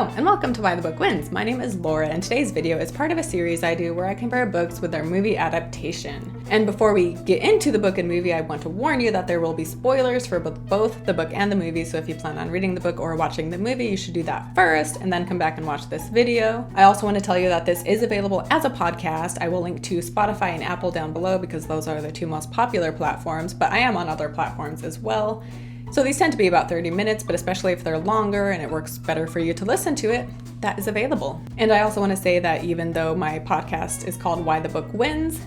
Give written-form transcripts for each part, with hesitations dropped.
Hello, and welcome to Why the Book Wins. My name is Laura, and today's video is part of a series I do where I compare books with their movie adaptation. And before we get into the book and movie, I want to warn you that there will be spoilers for both the book and the movie, so if you plan on reading the book or watching the movie, you should do that first, and then come back and watch this video. I also want to tell you that this is available as a podcast. I will link to Spotify and Apple down below because those are the two most popular platforms, but I am on other platforms as well. So these tend to be about 30 minutes, but especially if they're longer and it works better for you to listen to it, that is available. And I also want to say that even though my podcast is called Why the Book Wins,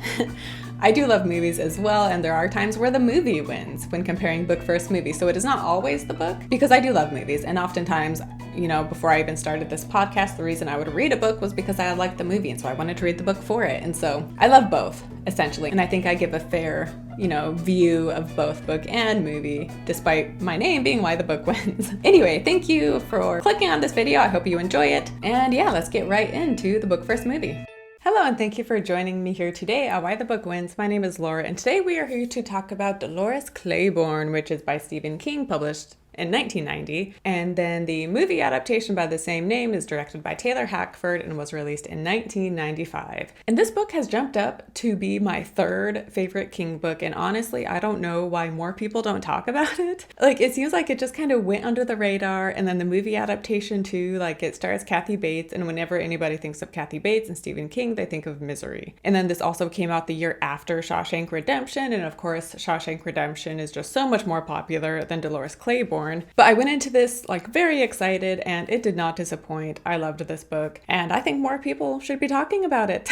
I do love movies as well, and there are times where the movie wins when comparing book versus movie. So it is not always the book, because I do love movies, and oftentimes, before I even started this podcast, the reason I would read a book was because I liked the movie, and so I wanted to read the book for it. And so I love both, essentially, and I think I give a fair view of both book and movie, despite my name being Why the Book Wins. Anyway, thank you for clicking on this video. I hope you enjoy it. And yeah, let's get right into the book versus movie. Hello, and thank you for joining me here today at Why the Book Wins. My name is Laura, and today we are here to talk about Dolores Clainborne, which is by Stephen King, published in 1990, and then the movie adaptation by the same name is directed by Taylor Hackford and was released in 1995. And this book has jumped up to be my third favorite King book, and honestly, I don't know why more people don't talk about it. It seems like it just kind of went under the radar, and then the movie adaptation too, it stars Kathy Bates, and whenever anybody thinks of Kathy Bates and Stephen King, they think of Misery. And then this also came out the year after Shawshank Redemption, and of course, Shawshank Redemption is just so much more popular than Dolores Claiborne. But I went into this very excited, and it did not disappoint. I loved this book, and I think more people should be talking about it.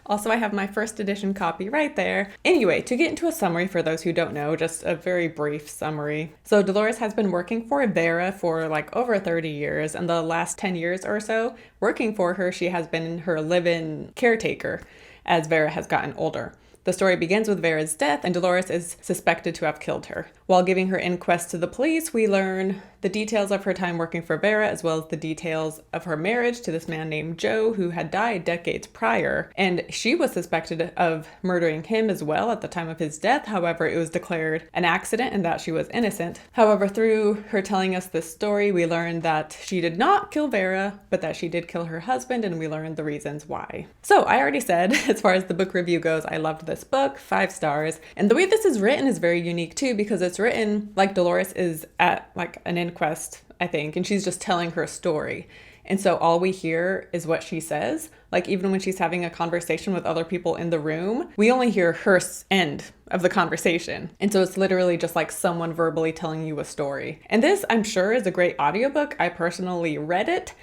Also, I have my first edition copy right there. Anyway, to get into a summary for those who don't know, just a very brief summary. So Dolores has been working for Vera for over 30 years, and the last 10 years or so working for her, she has been her live-in caretaker as Vera has gotten older. The story begins with Vera's death, and Dolores is suspected to have killed her. While giving her inquest to the police, we learn the details of her time working for Vera, as well as the details of her marriage to this man named Joe, who had died decades prior. And she was suspected of murdering him as well at the time of his death. However, it was declared an accident and that she was innocent. However, through her telling us this story, we learned that she did not kill Vera, but that she did kill her husband, and we learned the reasons why. So I already said, as far as the book review goes, I loved this book, 5 stars. And the way this is written is very unique too, because it's written like Dolores is at an inquest, I think, and she's just telling her story. And so all we hear is what she says. Even when she's having a conversation with other people in the room, we only hear her end of the conversation. And so it's literally just someone verbally telling you a story. And this, I'm sure, is a great audiobook. I personally read it,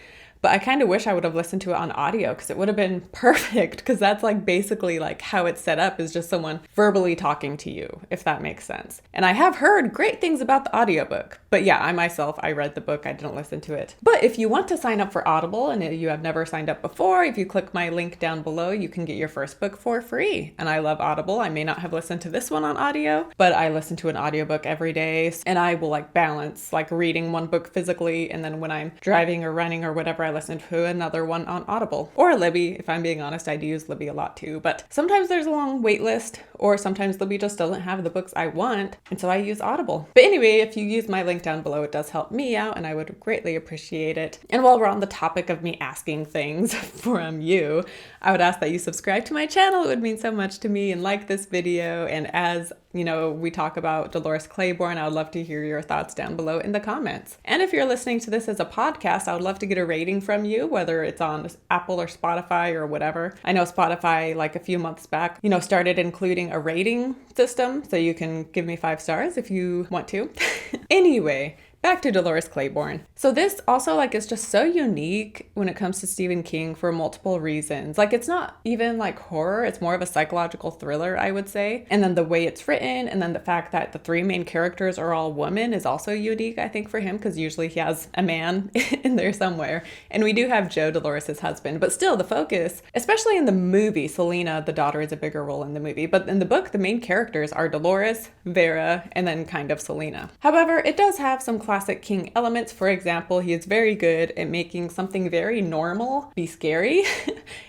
but I kind of wish I would have listened to it on audio, because it would have been perfect, because that's basically how it's set up, is just someone verbally talking to you, if that makes sense. And I have heard great things about the audiobook, but yeah, I read the book, I didn't listen to it. But if you want to sign up for Audible and you have never signed up before, if you click my link down below, you can get your first book for free. And I love Audible. I may not have listened to this one on audio, but I listen to an audiobook every day, and I will balance reading one book physically, and then when I'm driving or running or whatever, I listen to another one on Audible or Libby. If I'm being honest, I do use Libby a lot too, but sometimes there's a long wait list, or sometimes Libby just doesn't have the books I want, and so I use Audible. But anyway, if you use my link down below, it does help me out, and I would greatly appreciate it. And while we're on the topic of me asking things from you, I would ask that you subscribe to my channel. It would mean so much to me, and like this video. And as we talk about Dolores Claiborne, I would love to hear your thoughts down below in the comments. And if you're listening to this as a podcast, I would love to get a rating from you, whether it's on Apple or Spotify or whatever. I know Spotify, a few months back, started including a rating system, so you can give me 5 stars if you want to. Anyway, back to Dolores Claiborne. So this also is just so unique when it comes to Stephen King for multiple reasons. It's not even horror, it's more of a psychological thriller, I would say. And then the way it's written, and then the fact that the 3 main characters are all women is also unique, I think, for him, because usually he has a man in there somewhere. And we do have Joe, Dolores' husband, but still the focus, especially in the movie, Selena, the daughter, is a bigger role in the movie. But in the book, the main characters are Dolores, Vera, and then kind of Selena. However, it does have some classic King elements. For example, he is very good at making something very normal be scary.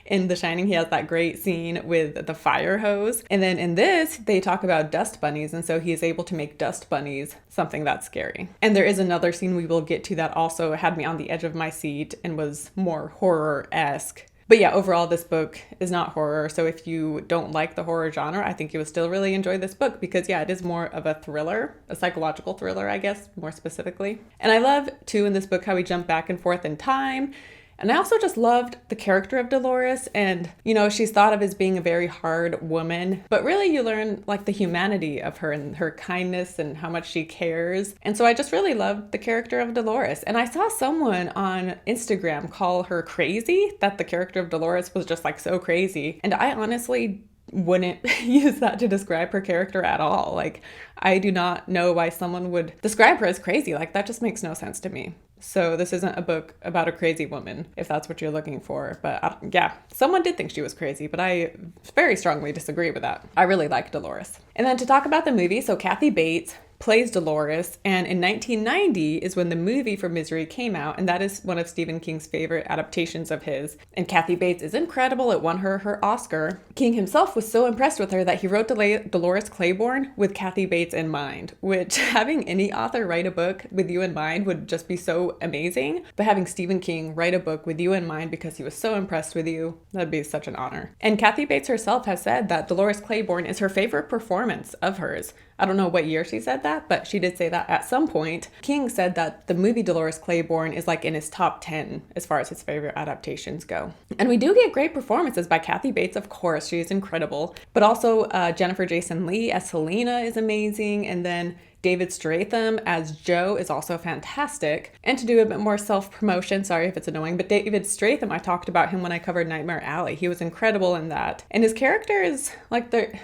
In The Shining, he has that great scene with the fire hose. And then in this, they talk about dust bunnies, and so he is able to make dust bunnies something that's scary. And there is another scene we will get to that also had me on the edge of my seat and was more horror-esque. But yeah, overall, this book is not horror. So if you don't like the horror genre, I think you would still really enjoy this book because yeah, it is more of a thriller, a psychological thriller, I guess, more specifically. And I love too in this book how we jump back and forth in time. And I also just loved the character of Dolores, and you know, she's thought of as being a very hard woman, but really you learn like the humanity of her and her kindness and how much she cares. And so I just really loved the character of Dolores. And I saw someone on Instagram call her crazy, that the character of Dolores was just like so crazy. And I honestly wouldn't use that to describe her character at all. Like, I do not know why someone would describe her as crazy. Like, that just makes no sense to me. So this isn't a book about a crazy woman, if that's what you're looking for. But yeah, someone did think she was crazy, but I very strongly disagree with that. I really like Dolores. And then to talk about the movie, so Kathy Bates plays Dolores, and in 1990 is when the movie for Misery came out, and that is one of Stephen King's favorite adaptations of his. And Kathy Bates is incredible. It won her her Oscar. King himself was so impressed with her that he wrote Dolores Claiborne with Kathy Bates in mind, which having any author write a book with you in mind would just be so amazing. But having Stephen King write a book with you in mind because he was so impressed with you, that'd be such an honor. And Kathy Bates herself has said that Dolores Claiborne is her favorite performance of hers. I don't know what year she said that, but she did say that at some point. King said that the movie Dolores Claiborne is like in his top 10 as far as his favorite adaptations go. And we do get great performances by Kathy Bates, of course. She is incredible. But also Jennifer Jason Leigh as Selena is amazing. And then David Stratham as Joe is also fantastic. And to do a bit more self-promotion, sorry if it's annoying, but David Stratham, I talked about him when I covered Nightmare Alley. He was incredible in that. And his characters, like they're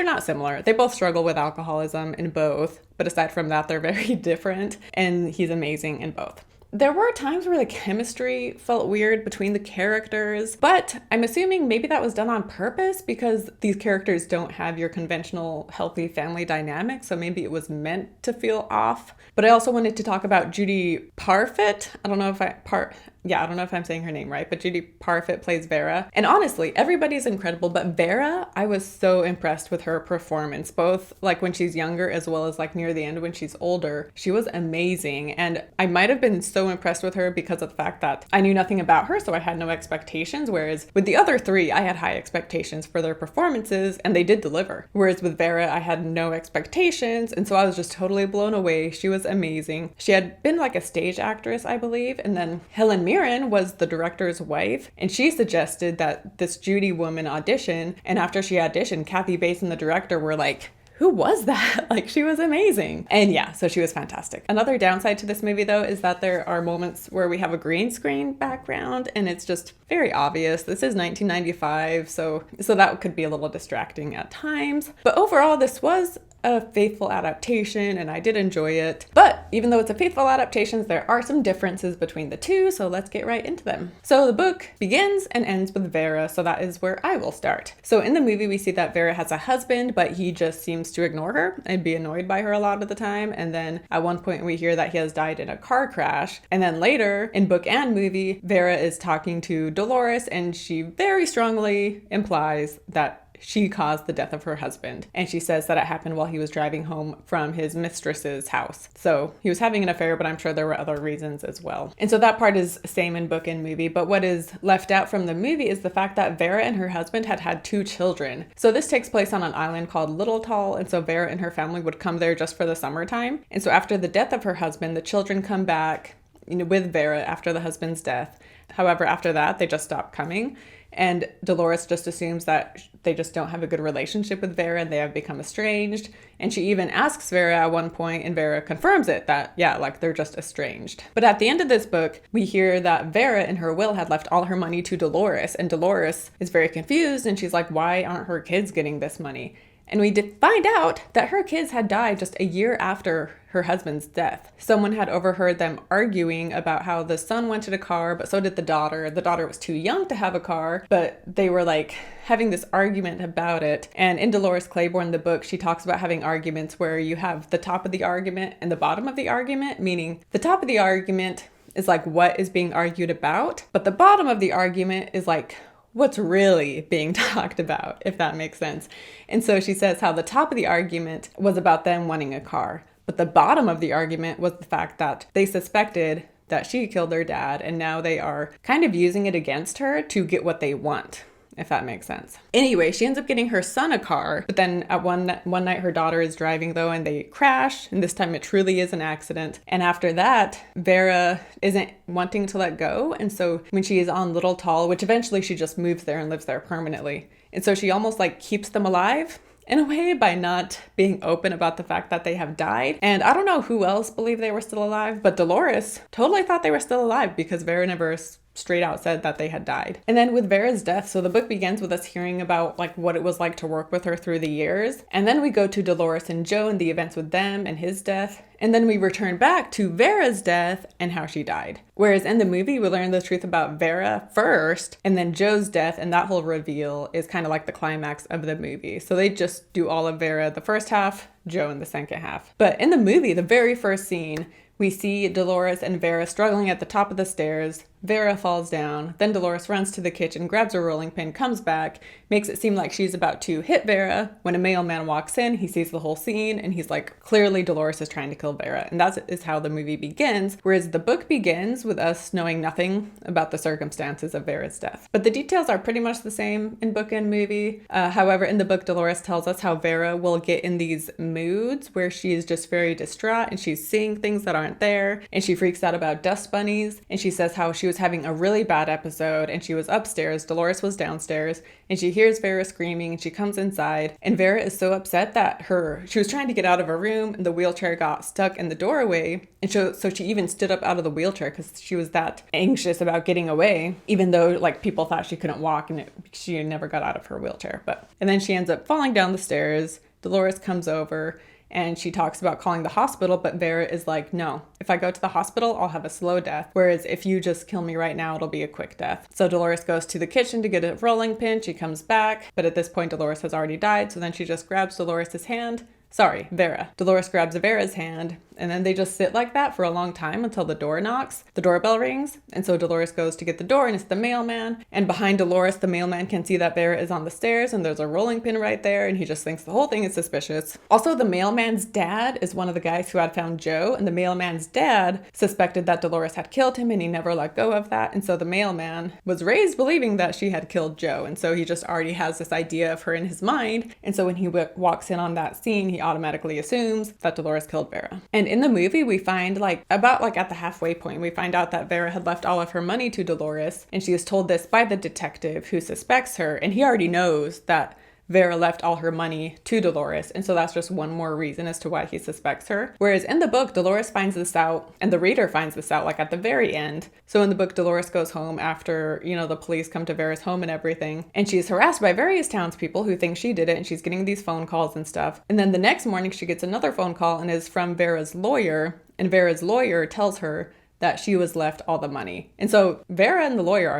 not similar. They both struggle with alcoholism in both, but aside from that, they're very different, and he's amazing in both. There were times where the chemistry felt weird between the characters, but I'm assuming maybe that was done on purpose because these characters don't have your conventional healthy family dynamic, so maybe it was meant to feel off. But I also wanted to talk about Judy Parfitt. I don't know if I'm saying her name right, but Judy Parfitt plays Vera. And honestly, everybody's incredible, but Vera, I was so impressed with her performance, both like when she's younger as well as like near the end when she's older. She was amazing. And I might have been so impressed with her because of the fact that I knew nothing about her, so I had no expectations. Whereas with the other three, I had high expectations for their performances and they did deliver. Whereas with Vera, I had no expectations. And so I was just totally blown away. She was amazing. She had been like a stage actress, I believe. And then Helen Mirren was the director's wife, and she suggested that this Judy woman audition, and after she auditioned, Kathy Bates and the director were like, who was that? Like, she was amazing. And yeah, so she was fantastic. Another downside to this movie though is that there are moments where we have a green screen background and it's just very obvious. This is 1995, so that could be a little distracting at times. But overall, this was a faithful adaptation and I did enjoy it. But even though it's a faithful adaptation, there are some differences between the two, so let's get right into them. So the book begins and ends with Vera, so that is where I will start. So in the movie, we see that Vera has a husband, but he just seems to ignore her and be annoyed by her a lot of the time. And then at one point we hear that he has died in a car crash. And then later in book and movie, Vera is talking to Dolores and she very strongly implies that she caused the death of her husband. And she says that it happened while he was driving home from his mistress's house. So he was having an affair, but I'm sure there were other reasons as well. And so that part is same in book and movie. But what is left out from the movie is the fact that Vera and her husband had 2 children. So this takes place on an island called Little Tall. And so Vera and her family would come there just for the summertime. And so after the death of her husband, the children come back, with Vera after the husband's death. However, after that, they just stop coming. And Dolores just assumes that they just don't have a good relationship with Vera and they have become estranged. And she even asks Vera at one point, and Vera confirms it, that, yeah, like they're just estranged. But at the end of this book, we hear that Vera in her will had left all her money to Dolores. And Dolores is very confused and she's like, why aren't her kids getting this money? And we did find out that her kids had died just a year after her husband's death. Someone had overheard them arguing about how the son wanted a car, but so did the daughter. The daughter was too young to have a car, but they were like having this argument about it. And in Dolores Claiborne, the book, she talks about having arguments where you have the top of the argument and the bottom of the argument, meaning the top of the argument is like what is being argued about, but the bottom of the argument is like what's really being talked about, if that makes sense. And so she says how the top of the argument was about them wanting a car, but the bottom of the argument was the fact that they suspected that she killed their dad, and now they are kind of using it against her to get what they want, if that makes sense. Anyway, she ends up getting her son a car, but then at one night her daughter is driving though, and they crash, and this time it truly is an accident. And after that, Vera isn't wanting to let go, and so when she is on Little Tall, which eventually she just moves there and lives there permanently, and so she almost like keeps them alive in a way by not being open about the fact that they have died. And I don't know who else believed they were still alive, but Dolores totally thought they were still alive because Vera never straight out said that they had died. And then with Vera's death, so the book begins with us hearing about like what it was like to work with her through the years. And then we go to Dolores and Joe and the events with them and his death. And then we return back to Vera's death and how she died. Whereas in the movie, we learn the truth about Vera first, and then Joe's death, and that whole reveal is kind of like the climax of the movie. So they just do all of Vera the first half, Joe in the second half. But in the movie, the very first scene, we see Dolores and Vera struggling at the top of the stairs. Vera falls down. Then Dolores runs to the kitchen, grabs a rolling pin, comes back, makes it seem like she's about to hit Vera. When a mailman walks in, he sees the whole scene and he's like, clearly Dolores is trying to kill Vera. And that is how the movie begins. Whereas the book begins with us knowing nothing about the circumstances of Vera's death. But the details are pretty much the same in book and movie. However, in the book, Dolores tells us how Vera will get in these moods where she is just very distraught and she's seeing things that aren't there. And she freaks out about dust bunnies. And she says how she was having a really bad episode and she was upstairs, Dolores was downstairs, and she hears Vera screaming and she comes inside, and Vera is so upset that she was trying to get out of her room and the wheelchair got stuck in the doorway, and so she even stood up out of the wheelchair because she was that anxious about getting away, even though like people thought she couldn't walk and she never got out of her wheelchair. And then she ends up falling down the stairs. Dolores comes over and she talks about calling the hospital, but Vera is like, no, if I go to the hospital, I'll have a slow death. Whereas if you just kill me right now, it'll be a quick death. So Dolores goes to the kitchen to get a rolling pin. She comes back, but at this point, Dolores has already died. So then she just grabs Dolores' hand. Sorry, Vera. Dolores grabs Vera's hand, and then they just sit like that for a long time until the door knocks. The doorbell rings, and so Dolores goes to get the door, and it's the mailman. And behind Dolores, the mailman can see that Vera is on the stairs, and there's a rolling pin right there, and he just thinks the whole thing is suspicious. Also, the mailman's dad is one of the guys who had found Joe, and the mailman's dad suspected that Dolores had killed him, and he never let go of that. And so the mailman was raised believing that she had killed Joe, and so he just already has this idea of her in his mind. And so when he walks in on that scene, he automatically assumes that Dolores killed Vera. And in the movie, we find about at the halfway point, we find out that Vera had left all of her money to Dolores, and she is told this by the detective who suspects her, and he already knows that Vera left all her money to Dolores, and so that's just one more reason as to why he suspects her. Whereas in the book, Dolores finds this out, and the reader finds this out at the very end. So in the book, Dolores goes home after, the police come to Vera's home and everything, and she's harassed by various townspeople who think she did it, and she's getting these phone calls and stuff. And then the next morning, she gets another phone call, and is from Vera's lawyer, and Vera's lawyer tells her that she was left all the money. And so Dolores and the lawyer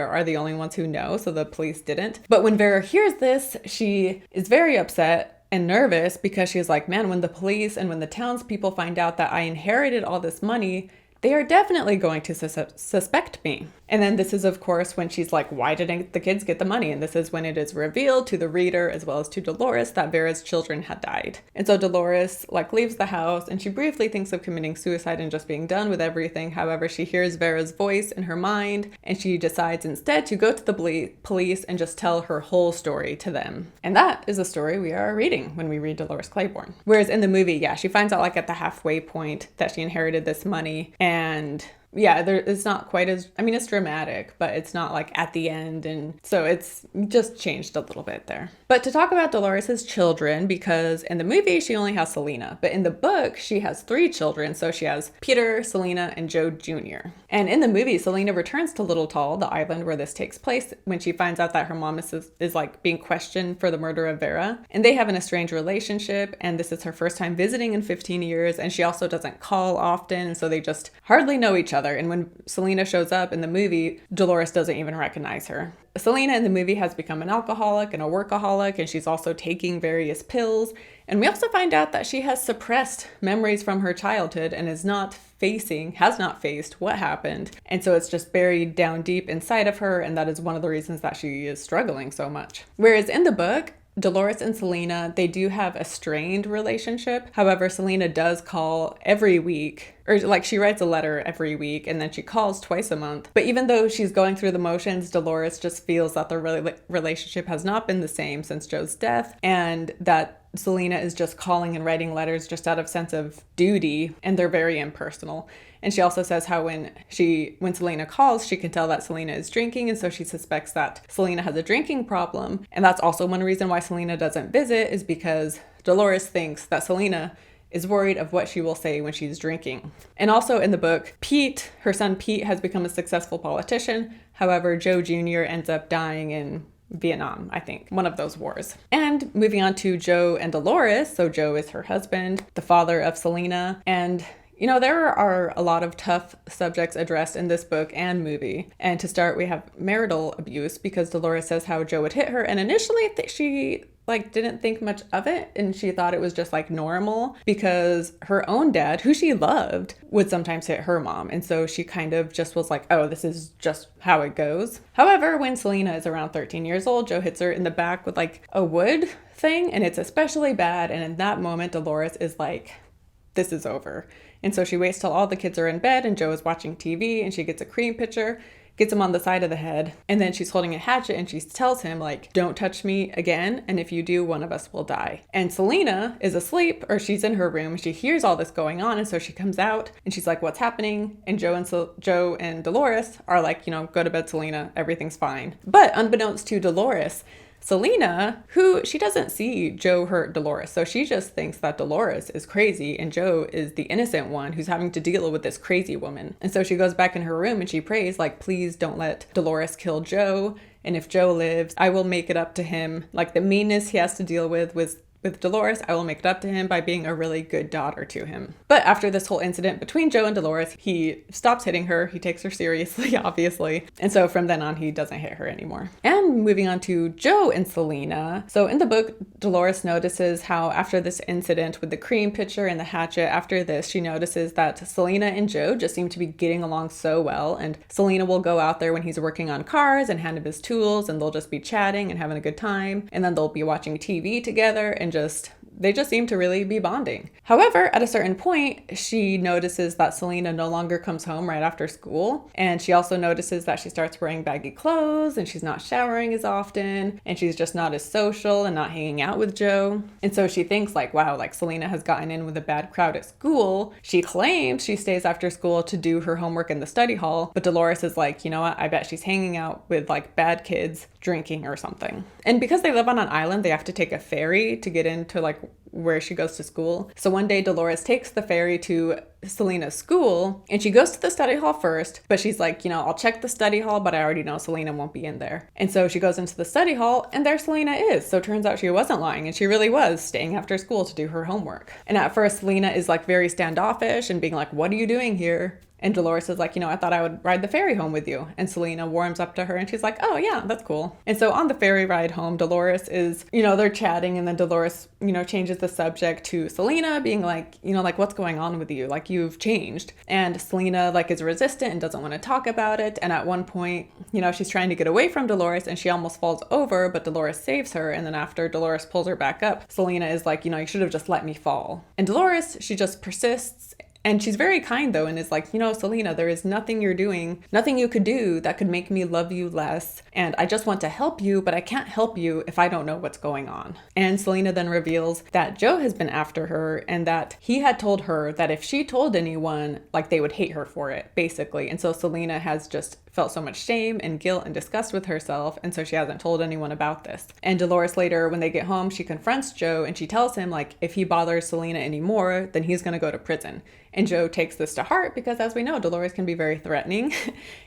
are the only ones who know, so the police didn't. But when Vera hears this, she is very upset and nervous because she's like, man, when the police and when the townspeople find out that I inherited all this money, they are definitely going to suspect me. And then this is, of course, when she's like, why didn't the kids get the money? And this is when it is revealed to the reader as well as to Dolores that Vera's children had died. And so Dolores leaves the house, and she briefly thinks of committing suicide and just being done with everything. However, she hears Vera's voice in her mind, and she decides instead to go to the police and just tell her whole story to them. And that is the story we are reading when we read Dolores Claiborne. Whereas in the movie, she finds out at the halfway point that she inherited this money, and yeah, it's not quite as, I mean, it's dramatic, but it's not like at the end. And so it's just changed a little bit there. But to talk about Dolores's children, because in the movie, she only has Selena, but in the book, she has 3 children. So she has Peter, Selena, and Joe Jr. And in the movie, Selena returns to Little Tall, the island where this takes place, when she finds out that her mom is like being questioned for the murder of Vera. And they have an estranged relationship, and this is her first time visiting in 15 years. And she also doesn't call often, so they just hardly know each other. And when Selena shows up in the movie, Dolores doesn't even recognize her. Selena in the movie has become an alcoholic and a workaholic, and she's also taking various pills. And we also find out that she has suppressed memories from her childhood and has not faced what happened. And so it's just buried down deep inside of her, and that is one of the reasons that she is struggling so much. Whereas in the book, Dolores and Selena, they do have a strained relationship. However, Selena does call every week, or like she writes a letter every week, and then she calls twice a month. But even though she's going through the motions, Dolores just feels that the relationship has not been the same since Joe's death, and that Selena is just calling and writing letters just out of sense of duty, and they're very impersonal. And she also says how when Selena calls, she can tell that Selena is drinking, and so she suspects that Selena has a drinking problem. And that's also one reason why Selena doesn't visit, is because Dolores thinks that Selena is worried of what she will say when she's drinking. And also in the book, Pete, her son Pete, has become a successful politician. However, Joe Jr. ends up dying in Vietnam, I think, one of those wars. And moving on to Joe and Dolores. So Joe is her husband, the father of Selena, and you know, there are a lot of tough subjects addressed in this book and movie. And to start, we have marital abuse, because Dolores says how Joe would hit her. And initially she didn't think much of it, and she thought it was just like normal, because her own dad, who she loved, would sometimes hit her mom. And so she kind of just was like, oh, this is just how it goes. However, when Selena is around 13 years old, Joe hits her in the back with like a wood thing, and it's especially bad. And in that moment, Dolores is like, this is over. And so she waits till all the kids are in bed and Joe is watching TV, and she gets a cream pitcher, gets him on the side of the head, and then she's holding a hatchet and she tells him like, don't touch me again, and if you do, one of us will die. And Selena is asleep, or she's in her room, she hears all this going on, and so she comes out and she's like, what's happening? And Joe and Dolores are like, you know, go to bed, Selena, everything's fine. But unbeknownst to Dolores, Selena, who she doesn't see Joe hurt Dolores, so she just thinks that Dolores is crazy and Joe is the innocent one who's having to deal with this crazy woman. And so she goes back in her room and she prays like, please don't let Dolores kill Joe, and if Joe lives, I will make it up to him. Like the meanness he has to deal with Dolores, I will make it up to him by being a really good daughter to him. But after this whole incident between Joe and Dolores, he stops hitting her. He takes her seriously, obviously. And so from then on, he doesn't hit her anymore. And moving on to Joe and Selena. So in the book, Dolores notices how after this incident with the cream pitcher and the hatchet, after this, she notices that Selena and Joe just seem to be getting along so well. And Selena will go out there when he's working on cars and hand him his tools, and they'll just be chatting and having a good time. And then they'll be watching TV together, and they just seem to really be bonding. However, at a certain point, she notices that Selena no longer comes home right after school. And she also notices that she starts wearing baggy clothes, and she's not showering as often, and she's just not as social and not hanging out with Joe. And so she thinks like, wow, like Selena has gotten in with a bad crowd at school. She claims she stays after school to do her homework in the study hall, but Dolores is like, you know what, I bet she's hanging out with like bad kids drinking or something. And because they live on an island, they have to take a ferry to get into like where she goes to school. So one day Dolores takes the ferry to Selena's school, and she goes to the study hall first, but she's like, you know, I'll check the study hall, but I already know Selena won't be in there. And so she goes into the study hall, and there Selena is. So it turns out she wasn't lying, and she really was staying after school to do her homework. And at first Selena is like very standoffish and being like, what are you doing here? And Dolores is like, you know, I thought I would ride the ferry home with you. And Selena warms up to her and she's like, oh yeah, that's cool. And so on the ferry ride home, Dolores is, you know, they're chatting, and then Dolores, you know, changes the subject to Selena being like, you know, like, what's going on with you? Like, you've changed. And Selena like is resistant and doesn't want to talk about it. And at one point, you know, she's trying to get away from Dolores and she almost falls over, but Dolores saves her. And then after Dolores pulls her back up, Selena is like, you know, you should have just let me fall. And Dolores, she just persists And she's very kind though, and is like, Selena, there is nothing you're doing, nothing you could do that could make me love you less. And I just want to help you, but I can't help you if I don't know what's going on. And Selena then reveals that Joe has been after her and that he had told her that if she told anyone, like they would hate her for it, basically. And so Selena has just felt so much shame and guilt and disgust with herself, and so she hasn't told anyone about this. And Dolores later, when they get home, she confronts Joe and she tells him, like, if he bothers Selena anymore, then he's gonna go to prison. And Joe takes this to heart because, as we know, Dolores can be very threatening.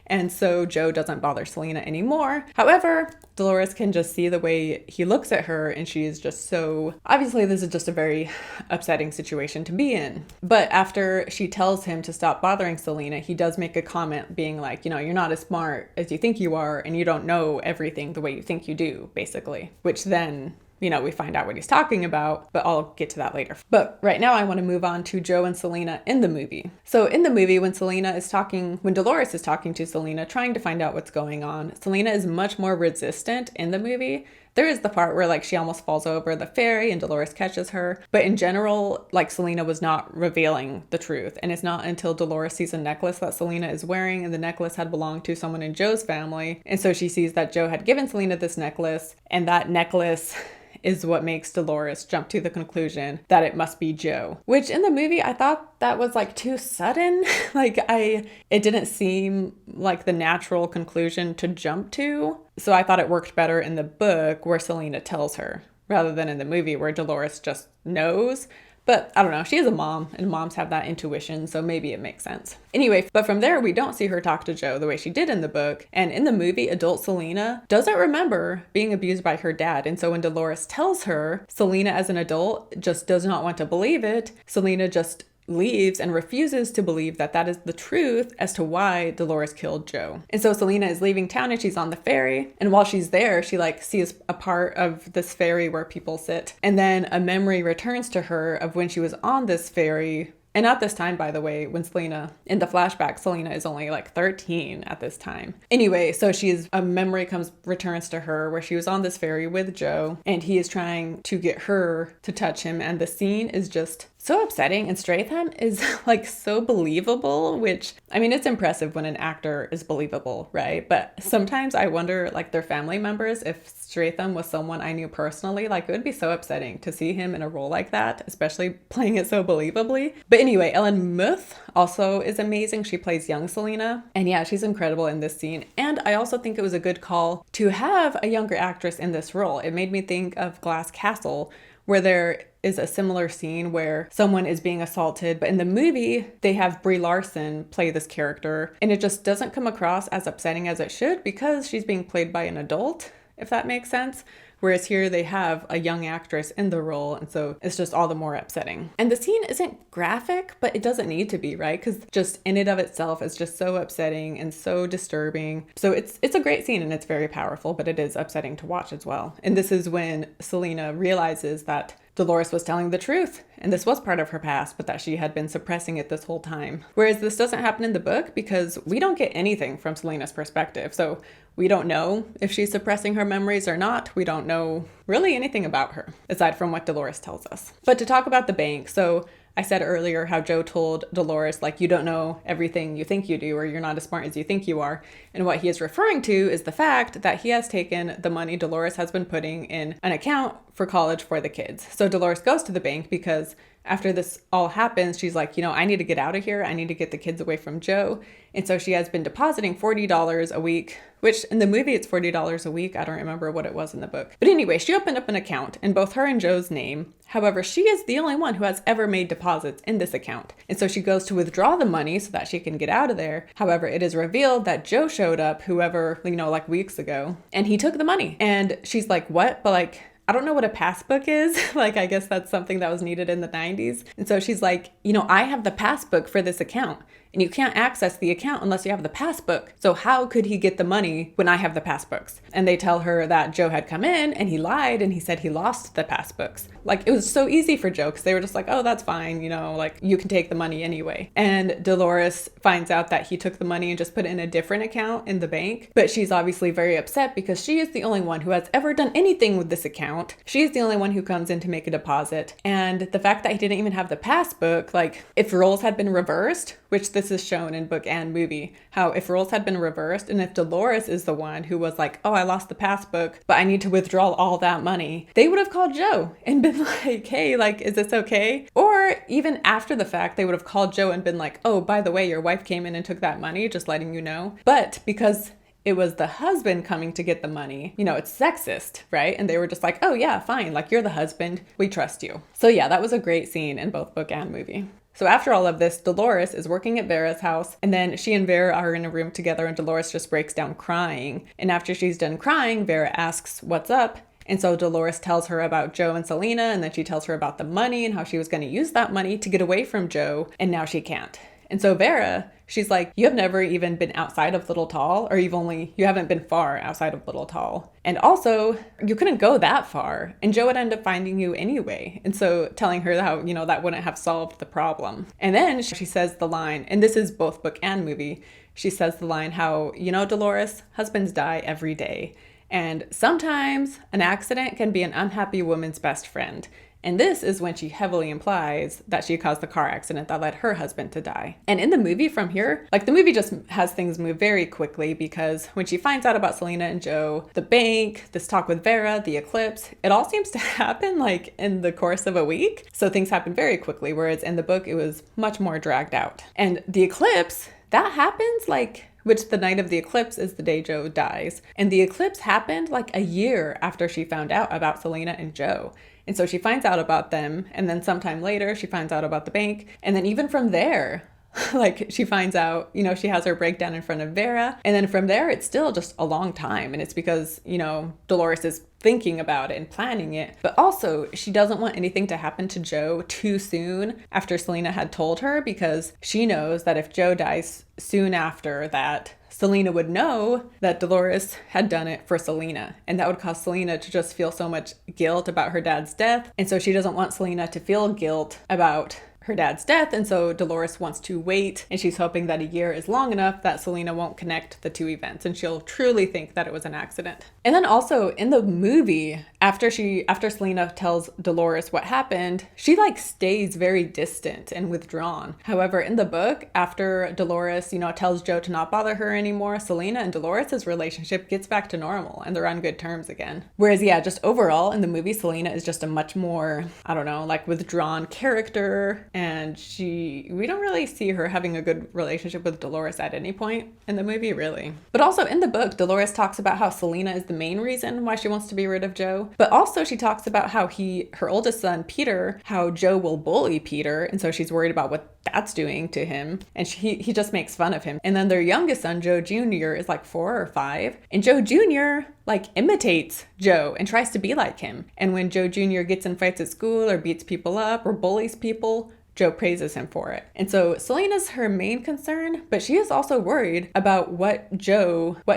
And so Joe doesn't bother Selena anymore. However, Dolores can just see the way he looks at her, and she's just so... Obviously, this is just a very upsetting situation to be in. But after she tells him to stop bothering Selena, he does make a comment being like, you're not as smart as you think you are, and you don't know everything the way you think you do, basically. Which then... we find out what he's talking about, but I'll get to that later. But right now I want to move on to Joe and Selena in the movie. So in the movie, when Dolores is talking to Selena, trying to find out what's going on, Selena is much more resistant in the movie. There is the part where she almost falls over the ferry and Dolores catches her. But in general, Selena was not revealing the truth. And it's not until Dolores sees a necklace that Selena is wearing, and the necklace had belonged to someone in Joe's family. And so she sees that Joe had given Selena this necklace, and that necklace is what makes Dolores jump to the conclusion that it must be Joe. Which in the movie, I thought that was too sudden. It didn't seem like the natural conclusion to jump to. So I thought it worked better in the book where Selena tells her, rather than in the movie where Dolores just knows. But I don't know, she is a mom, and moms have that intuition, so maybe it makes sense. Anyway, but from there, we don't see her talk to Joe the way she did in the book. And in the movie, adult Selena doesn't remember being abused by her dad. And so when Dolores tells her, Selena as an adult just does not want to believe it. Selena just leaves and refuses to believe that that is the truth as to why Dolores killed Joe. And so Selena is leaving town and she's on the ferry. And while she's there, she sees a part of this ferry where people sit. And then a memory returns to her of when she was on this ferry. And at this time, by the way, when Selena, in the flashback, Selena is only 13 at this time. Anyway, so a memory returns to her where she was on this ferry with Joe, and he is trying to get her to touch him. And the scene is just so upsetting, and Stratham is so believable, which, I mean, it's impressive when an actor is believable, right? But sometimes I wonder, their family members, if Stratham was someone I knew personally, it would be so upsetting to see him in a role like that, especially playing it so believably. But anyway, Ellen Muth also is amazing. She plays young Selena, and yeah, she's incredible in this scene. And I also think it was a good call to have a younger actress in this role. It made me think of Glass Castle, where there is a similar scene where someone is being assaulted, but in the movie, they have Brie Larson play this character, and it just doesn't come across as upsetting as it should because she's being played by an adult, if that makes sense. Whereas here they have a young actress in the role, and so it's just all the more upsetting. And the scene isn't graphic, but it doesn't need to be, right? Because just in and of itself is just so upsetting and so disturbing. So it's a great scene and it's very powerful, but it is upsetting to watch as well. And this is when Selena realizes that Dolores was telling the truth, and this was part of her past, but that she had been suppressing it this whole time. Whereas this doesn't happen in the book because we don't get anything from Selena's perspective. So we don't know if she's suppressing her memories or not. We don't know really anything about her, aside from what Dolores tells us. But to talk about the bank, so I said earlier how Joe told Dolores, you don't know everything you think you do, or you're not as smart as you think you are. And what he is referring to is the fact that he has taken the money Dolores has been putting in an account for college for the kids. So Dolores goes to the bank because after this all happens, she's like, I need to get out of here. I need to get the kids away from Joe. And so she has been depositing $40 a week, which in the movie it's $40 a week. I don't remember what it was in the book. But anyway, she opened up an account in both her and Joe's name. However, she is the only one who has ever made deposits in this account. And so she goes to withdraw the money so that she can get out of there. However, it is revealed that Joe showed up, weeks ago, and he took the money. And she's like, what? But I don't know what a passbook is. I guess that's something that was needed in the 90s. And so she's like, I have the passbook for this account. and you can't access the account unless you have the passbook. So how could he get the money when I have the passbooks? And they tell her that Joe had come in and he lied and he said he lost the passbooks. Like, it was so easy for Joe because they were just like, oh, that's fine, you know, like you can take the money anyway. And Dolores finds out that he took the money and just put it in a different account in the bank. But she's obviously very upset because she is the only one who has ever done anything with this account. She is the only one who comes in to make a deposit. And the fact that he didn't even have the passbook, like if roles had been reversed, which this is shown in book and movie, how if roles had been reversed and if Dolores is the one who was like, oh, I lost the passbook, but I need to withdraw all that money, they would have called Joe and been like, hey, like, is this okay? Or even after the fact, they would have called Joe and been like, oh, by the way, your wife came in and took that money, just letting you know. But because it was the husband coming to get the money, you know, it's sexist, right? And they were just like, oh yeah, fine, like you're the husband, we trust you. So yeah, that was a great scene in both book and movie. So after all of this, Dolores is working at Vera's house, and then she and Vera are in a room together and Dolores just breaks down crying. And after she's done crying, Vera asks what's up. And so Dolores tells her about Joe and Selena, and then she tells her about the money and how she was going to use that money to get away from Joe, and now she can't. And so Vera, she's like, you have never even been outside of Little Tall, or you haven't been far outside of Little Tall. And also, you couldn't go that far, and Joe would end up finding you anyway. And so telling her how, you know, that wouldn't have solved the problem. And then she says the line, and this is both book and movie, she says the line how, you know, Dolores, husbands die every day. And sometimes an accident can be an unhappy woman's best friend. And this is when she heavily implies that she caused the car accident that led her husband to die. And in the movie from here, like the movie just has things move very quickly because when she finds out about Selena and Joe, the bank, this talk with Vera, the eclipse, it all seems to happen like in the course of a week. So things happen very quickly, whereas in the book, it was much more dragged out. And the eclipse, that happens which the night of the eclipse is the day Joe dies. And the eclipse happened like a year after she found out about Selena and Joe. And so she finds out about them, and then sometime later she finds out about the bank. And then even from there, like she finds out, you know, she has her breakdown in front of Vera. And then from there, it's still just a long time. And it's because, you know, Dolores is thinking about it and planning it. But also, she doesn't want anything to happen to Joe too soon after Selena had told her, because she knows that if Joe dies soon after that, Selena would know that Dolores had done it for Selena, and that would cause Selena to just feel so much guilt about her dad's death. And so she doesn't want Selena to feel guilt about her dad's death, and so Dolores wants to wait, and she's hoping that a year is long enough that Selena won't connect the two events and she'll truly think that it was an accident. And then also in the movie, after Selena tells Dolores what happened, she like stays very distant and withdrawn. However, in the book, after Dolores, you know, tells Joe to not bother her anymore, Selena and Dolores' relationship gets back to normal and they're on good terms again. Whereas, yeah, just overall in the movie, Selena is just a much more, I don't know, like withdrawn character. And we don't really see her having a good relationship with Dolores at any point in the movie, really. But also in the book, Dolores talks about how Selena is the main reason why she wants to be rid of Joe. But also she talks about how her oldest son, Peter, how Joe will bully Peter. And so she's worried about what that's doing to him. And he just makes fun of him. And then their youngest son, Joe Jr., is like 4 or 5. And Joe Jr. like imitates Joe and tries to be like him. And when Joe Jr. gets in fights at school or beats people up or bullies people, Joe praises him for it. And so Selena's her main concern, but she is also worried about what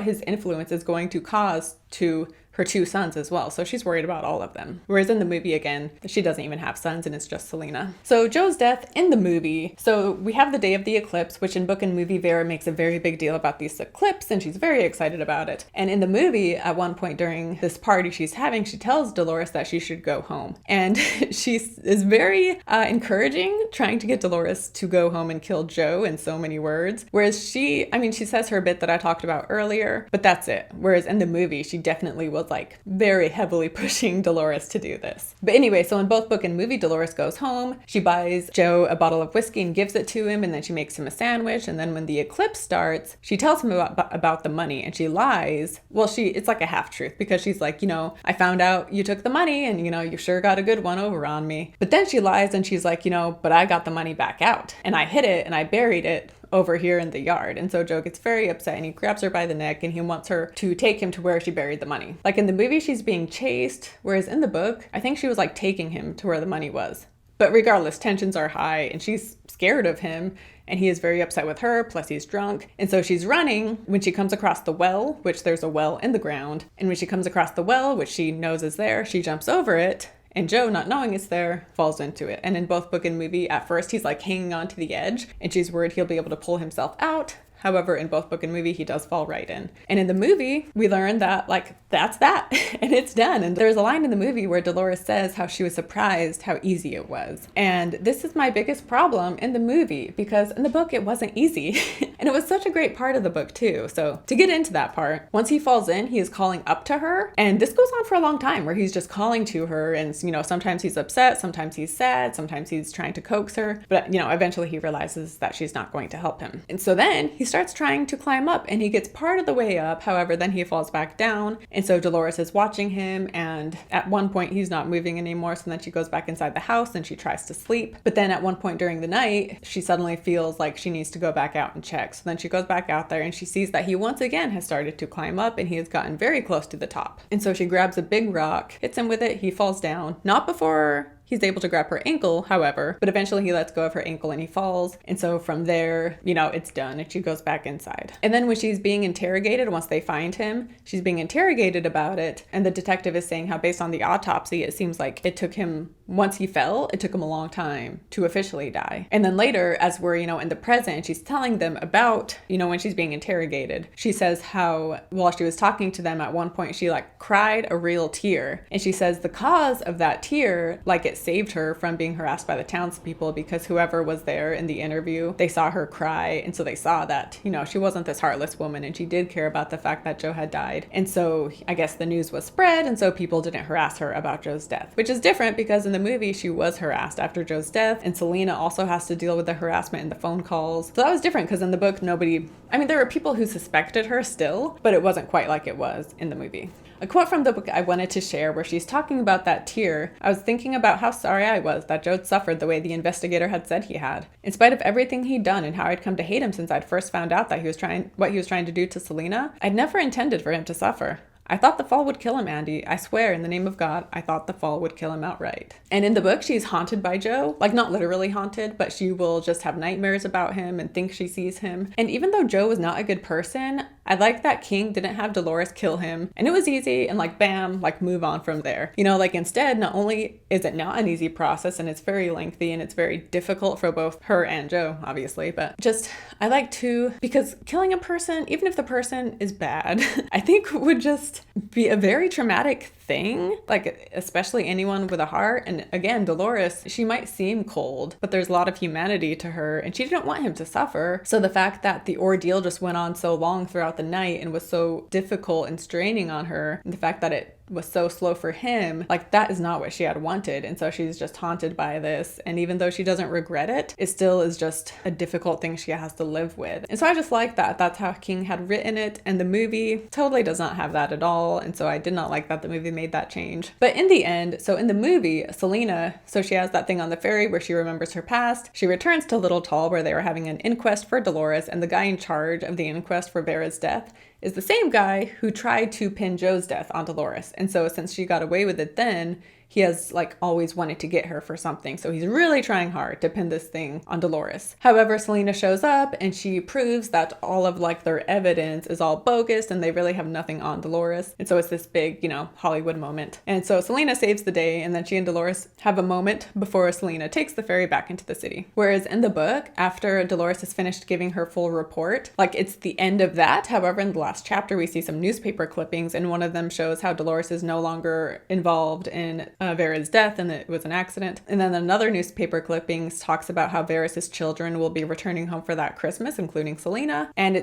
his influence is going to cause to her 2 sons as well. So she's worried about all of them. Whereas in the movie, again, she doesn't even have sons and it's just Selena. So Joe's death in the movie. So we have the day of the eclipse, which in book and movie, Vera makes a very big deal about this eclipse and she's very excited about it. And in the movie, at one point during this party she's having, she tells Dolores that she should go home. And she is very encouraging, trying to get Dolores to go home and kill Joe in so many words. Whereas she says her bit that I talked about earlier, but that's it. Whereas in the movie, she definitely was like very heavily pushing Dolores to do this. But anyway, so in both book and movie, Dolores goes home. She buys Joe a bottle of whiskey and gives it to him, and then she makes him a sandwich. And then when the eclipse starts, she tells him about the money, and she lies. Well, it's like a half truth because she's like, you know, I found out you took the money and, you know, you sure got a good one over on me. But then she lies and she's like, you know, but I got the money back out and I hid it and I buried it over here in the yard. And so Joe gets very upset and he grabs her by the neck and he wants her to take him to where she buried the money. Like in the movie, she's being chased, whereas in the book, I think she was like taking him to where the money was. But regardless, tensions are high and she's scared of him. And he is very upset with her, plus he's drunk. And so she's running when she comes across the well, which there's a well in the ground. And when she comes across the well, which she knows is there, she jumps over it. And Joe, not knowing it's there, falls into it. And in both book and movie, at first he's like hanging on to the edge and she's worried he'll be able to pull himself out. However, in both book and movie, he does fall right in. And in the movie, we learn that, like, that's that, and it's done. And there's a line in the movie where Dolores says how she was surprised how easy it was. And this is my biggest problem in the movie, because in the book, it wasn't easy. And it was such a great part of the book, too. So to get into that part, once he falls in, he is calling up to her. And this goes on for a long time, where he's just calling to her. And, you know, sometimes he's upset, sometimes he's sad, sometimes he's trying to coax her. But, you know, eventually he realizes that she's not going to help him. And so then he starts trying to climb up and he gets part of the way up. However, then he falls back down. And so Dolores is watching him, and at one point he's not moving anymore. So then she goes back inside the house and she tries to sleep. But then at one point during the night, she suddenly feels like she needs to go back out and check. So then she goes back out there and she sees that he once again has started to climb up and he has gotten very close to the top. And so she grabs a big rock, hits him with it, he falls down. Not before he's able to grab her ankle, however, but eventually he lets go of her ankle and he falls. And so from there, you know, it's done and she goes back inside. And then when she's being interrogated, once they find him, she's being interrogated about it. And the detective is saying how based on the autopsy, it seems like it took him, once he fell, it took him a long time to officially die. And then later, as we're, you know, in the present, she's telling them about, you know, when she's being interrogated, she says how while she was talking to them at one point, she like cried a real tear. And she says the cause of that tear, like it saved her from being harassed by the townspeople, because whoever was there in the interview, they saw her cry. And so they saw that, you know, she wasn't this heartless woman and she did care about the fact that Joe had died. And so I guess the news was spread. And so people didn't harass her about Joe's death, which is different because in the movie, she was harassed after Joe's death. And Selena also has to deal with the harassment and the phone calls. So that was different because in the book, nobody, I mean, there were people who suspected her still, but it wasn't quite like it was in the movie. A quote from the book I wanted to share where she's talking about that tear. I was thinking about how sorry I was that Joe suffered the way the investigator had said he had. In spite of everything he'd done and how I'd come to hate him since I'd first found out that what he was trying to do to Selena, I'd never intended for him to suffer. I thought the fall would kill him, Andy. I swear, in the name of God, I thought the fall would kill him outright. And in the book, she's haunted by Joe. Like, not literally haunted, but she will just have nightmares about him and think she sees him. And even though Joe was not a good person, I like that King didn't have Dolores kill him. And it was easy and like, bam, like move on from there. You know, like instead, not only is it not an easy process and it's very lengthy and it's very difficult for both her and Joe, obviously, but just, I like to, because killing a person, even if the person is bad, I think would just be a very traumatic thing, like especially anyone with a heart. And again, Dolores, she might seem cold, but there's a lot of humanity to her and she didn't want him to suffer. So the fact that the ordeal just went on so long throughout the night and was so difficult and straining on her, and the fact that it was so slow for him, like that is not what she had wanted. And so she's just haunted by this. And even though she doesn't regret it, it still is just a difficult thing she has to live with. And so I just like that. That's how King had written it. And the movie totally does not have that at all. And so I did not like that the movie made that change. But in the end, so in the movie, Selena, so she has that thing on the ferry where she remembers her past. She returns to Little Tall where they were having an inquest for Dolores, and the guy in charge of the inquest for Vera's death is the same guy who tried to pin Joe's death on Dolores. And so since she got away with it then, he has like always wanted to get her for something. So he's really trying hard to pin this thing on Dolores. However, Selena shows up and she proves that all of like their evidence is all bogus and they really have nothing on Dolores. And so it's this big, you know, Hollywood moment. And so Selena saves the day, and then she and Dolores have a moment before Selena takes the ferry back into the city. Whereas in the book, after Dolores has finished giving her full report, like it's the end of that. However, in the last chapter, we see some newspaper clippings, and one of them shows how Dolores is no longer involved in Vera's death and it was an accident. And then another newspaper clippings talks about how Vera's children will be returning home for that Christmas, including Selena. And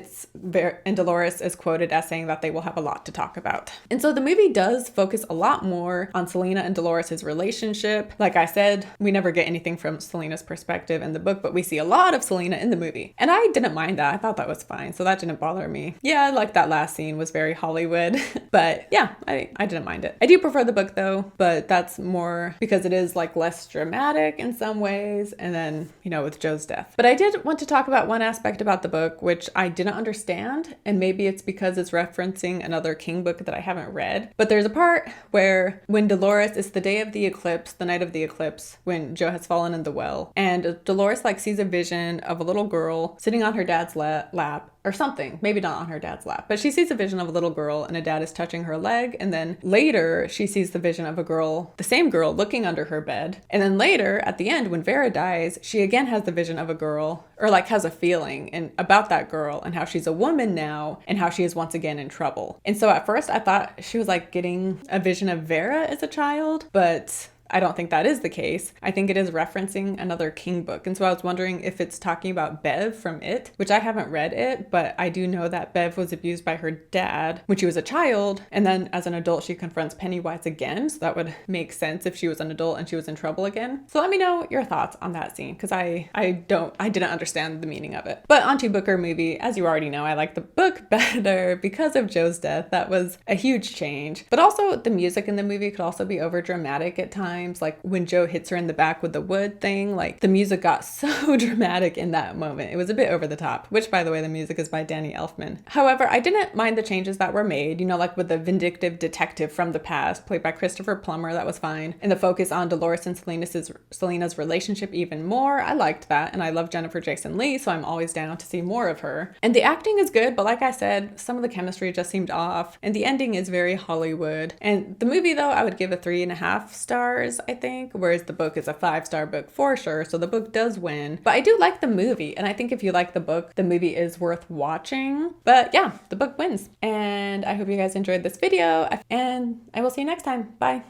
and Dolores is quoted as saying that they will have a lot to talk about. And so the movie does focus a lot more on Selena and Dolores' relationship. Like I said, we never get anything from Selena's perspective in the book, but we see a lot of Selena in the movie. And I didn't mind that. I thought that was fine. So that didn't bother me. Yeah, I like that last scene was very Hollywood, but yeah, I didn't mind it. I do prefer the book though, but that's that's more because it is like less dramatic in some ways, and then, you know, with Joe's death. But I did want to talk about one aspect about the book which I didn't understand, and maybe it's because it's referencing another King book that I haven't read. But there's a part where when Dolores, it's the day of the eclipse, the night of the eclipse, when Joe has fallen in the well, and Dolores like sees a vision of a little girl sitting on her dad's lap or something, maybe not on her dad's lap, but she sees a vision of a little girl and a dad is touching her leg. And then later she sees the vision of a girl, the same girl, looking under her bed. And then later at the end, when Vera dies, she again has the vision of a girl, or like has a feeling and about that girl and how she's a woman now and how she is once again in trouble. And so at first I thought she was like getting a vision of Vera as a child, but I don't think that is the case. I think it is referencing another King book. And so I was wondering if it's talking about Bev from It, which I haven't read it, but I do know that Bev was abused by her dad when she was a child. And then as an adult, she confronts Pennywise again. So that would make sense if she was an adult and she was in trouble again. So let me know your thoughts on that scene, because I didn't understand the meaning of it. But onto book or movie, as you already know, I like the book better because of Joe's death. That was a huge change. But also the music in the movie could also be over dramatic at times. Like when Joe hits her in the back with the wood thing, like the music got so dramatic in that moment. It was a bit over the top, which by the way, the music is by Danny Elfman. However, I didn't mind the changes that were made, you know, like with the vindictive detective from the past played by Christopher Plummer, that was fine. And the focus on Dolores and Selena's relationship even more. I liked that. And I love Jennifer Jason Leigh, so I'm always down to see more of her. And the acting is good, but like I said, some of the chemistry just seemed off. And the ending is very Hollywood. And the movie though, I would give a 3.5 stars, I think, whereas the book is a 5-star book for sure, so the book does win. But I do like the movie, and I think if you like the book, the movie is worth watching. But yeah, the book wins. And I hope you guys enjoyed this video, and I will see you next time. Bye.